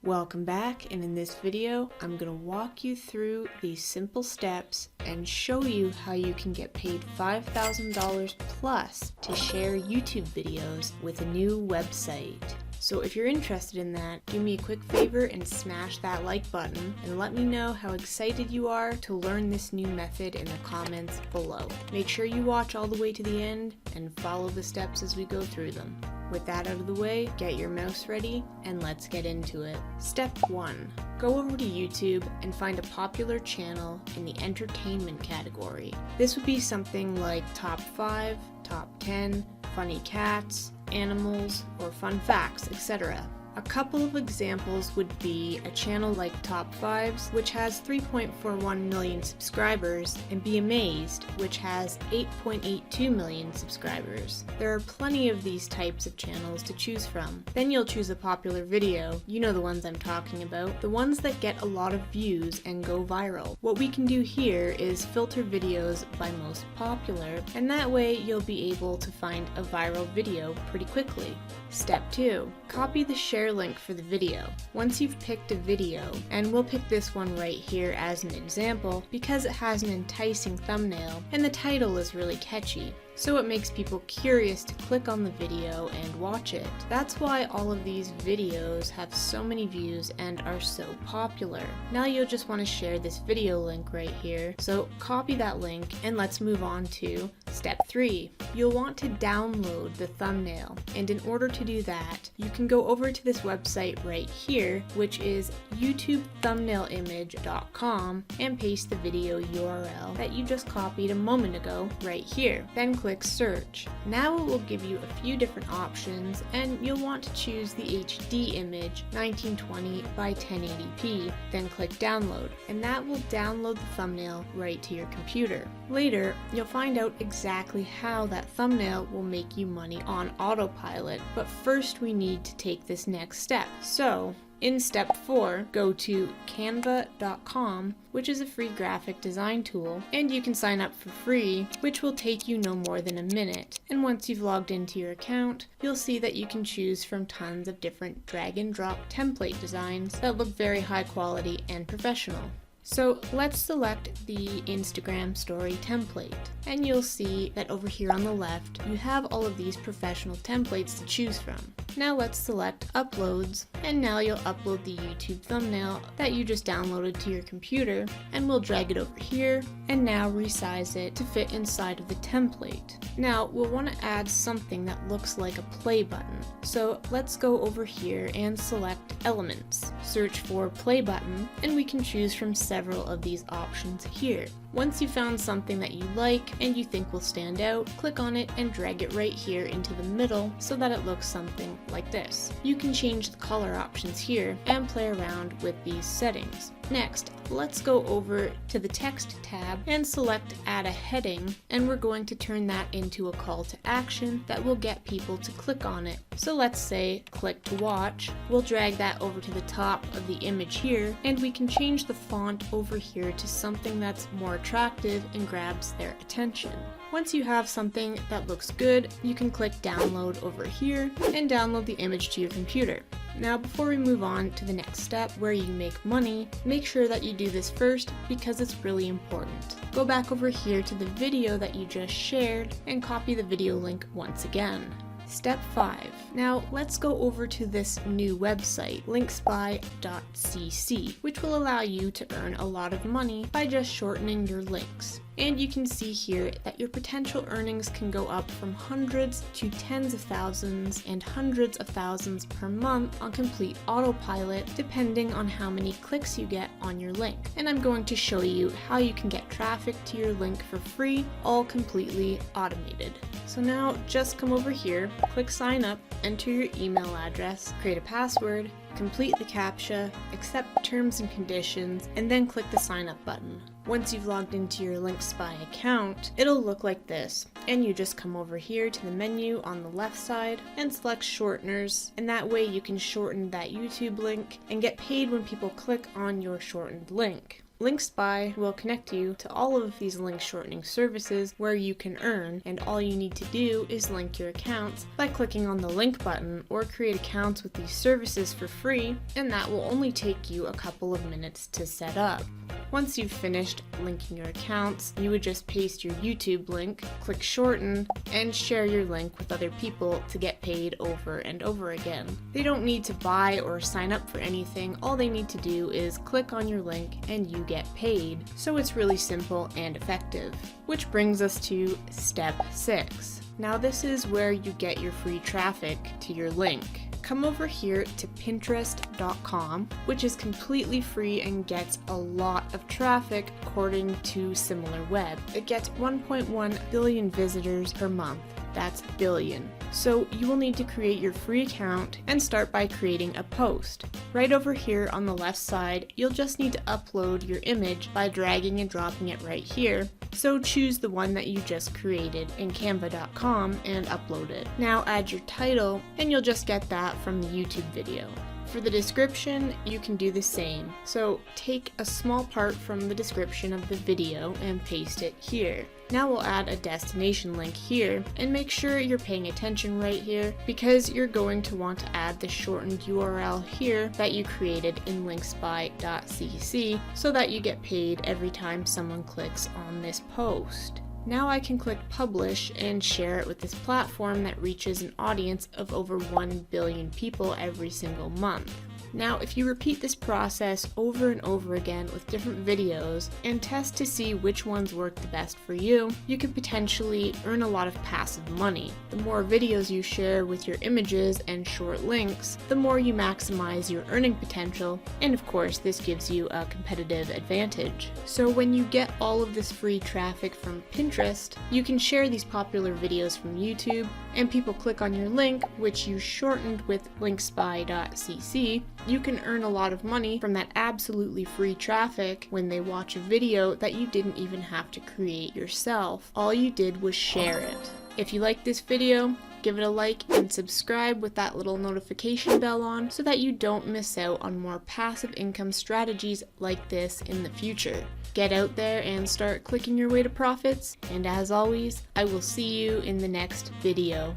Welcome back, and in this video I'm going to walk you through these simple steps and show you how you can get paid $5,000 plus to share YouTube videos with a new website. So if you're interested in that, do me a quick favor and smash that like button and let me know how excited you are to learn this new method in the comments below. Make sure you watch all the way to the end and follow the steps as we go through them. With that out of the way, get your mouse ready and let's get into it. Step 1. Go over to YouTube and find a popular channel in the entertainment category. This would be something like Top 5, Top 10, Funny Cats, Animals, or Fun Facts, etc. A couple of examples would be a channel like Top 5's, which has 3.41 million subscribers, and Be Amazed, which has 8.82 million subscribers. There are plenty of these types of channels to choose from. Then you'll choose a popular video, you know the ones I'm talking about, the ones that get a lot of views and go viral. What we can do here is filter videos by most popular, and that way you'll be able to find a viral video pretty quickly. Step 2. Copy the share link for the video. Once you've picked a video, and we'll pick this one right here as an example because it has an enticing thumbnail and the title is really catchy, so it makes people curious to click on the video and watch it. That's why all of these videos have so many views and are so popular. Now you'll just want to share this video link right here, so copy that link and let's move on to Step 3. You'll want to download the thumbnail, and in order to do that, you can go over to this website right here, which is youtubethumbnailimage.com, and paste the video URL that you just copied a moment ago right here. Then click search. Now it will give you a few different options, and you'll want to choose the HD image 1920 by 1080p, then click download, and that will download the thumbnail right to your computer. Later, you'll find out exactly how that thumbnail will make you money on autopilot, but first we need to take this next step. So, in step 4, go to canva.com, which is a free graphic design tool, and you can sign up for free, which will take you no more than a minute. And once you've logged into your account, you'll see that you can choose from tons of different drag and drop template designs that look very high quality and professional. So let's select the Instagram story template, and you'll see that over here on the left you have all of these professional templates to choose from. Now let's select uploads, and now you'll upload the YouTube thumbnail that you just downloaded to your computer, and we'll drag it over here and now resize it to fit inside of the template. Now we'll want to add something that looks like a play button, so let's go over here and select elements, search for play button, and we can choose from several of these options here. Once you've found something that you like and you think will stand out, click on it and drag it right here into the middle so that it looks something like this. You can change the color options here and play around with these settings. Next, let's go over to the text tab and select add a heading, and we're going to turn that into a call to action that will get people to click on it. So let's say click to watch. We'll drag that over to the top of the image here, and we can change the font over here to something that's more attractive and grabs their attention. Once you have something that looks good, you can click download over here and download the image to your computer. Now before we move on to the next step where you make money, make sure that you do this first because it's really important. Go back over here to the video that you just shared and copy the video link once again. Step 5. Now let's go over to this new website, linkspy.cc, which will allow you to earn a lot of money by just shortening your links. And you can see here that your potential earnings can go up from hundreds to tens of thousands and hundreds of thousands per month on complete autopilot, depending on how many clicks you get on your link. And I'm going to show you how you can get traffic to your link for free, all completely automated. So now just come over here, click sign up, enter your email address, create a password, complete the CAPTCHA, accept terms and conditions, and then click the sign up button. Once you've logged into your LinkSpy account, it'll look like this, and you just come over here to the menu on the left side and select shorteners, and that way you can shorten that YouTube link and get paid when people click on your shortened link. LinkSpy will connect you to all of these link shortening services where you can earn, and all you need to do is link your accounts by clicking on the link button or create accounts with these services for free, and that will only take you a couple of minutes to set up. Once you've finished linking your accounts, you would just paste your YouTube link, click shorten, and share your link with other people to get paid over and over again. They don't need to buy or sign up for anything. All they need to do is click on your link and you get paid. So it's really simple and effective. Which brings us to step 6. Now this is where you get your free traffic to your link. Come over here to Pinterest.com, which is completely free and gets a lot of traffic according to SimilarWeb. It gets 1.1 billion visitors per month. That's billion. So you will need to create your free account and start by creating a post. Right over here on the left side, you'll just need to upload your image by dragging and dropping it right here. So choose the one that you just created in Canva.com and upload it. Now add your title and you'll just get that from the YouTube video. For the description, you can do the same. So take a small part from the description of the video and paste it here. Now we'll add a destination link here, and make sure you're paying attention right here because you're going to want to add the shortened URL here that you created in linkspy.cc so that you get paid every time someone clicks on this post. Now I can click publish and share it with this platform that reaches an audience of over 1 billion people every single month. Now, if you repeat this process over and over again with different videos and test to see which ones work the best for you, you could potentially earn a lot of passive money. The more videos you share with your images and short links, the more you maximize your earning potential, and of course, this gives you a competitive advantage. So when you get all of this free traffic from Pinterest, you can share these popular videos from YouTube, and people click on your link, which you shortened with linkspy.cc, you can earn a lot of money from that absolutely free traffic when they watch a video that you didn't even have to create yourself. All you did was share it. If you like this video, give it a like and subscribe with that little notification bell on so that you don't miss out on more passive income strategies like this in the future. Get out there and start clicking your way to profits, and as always, I will see you in the next video.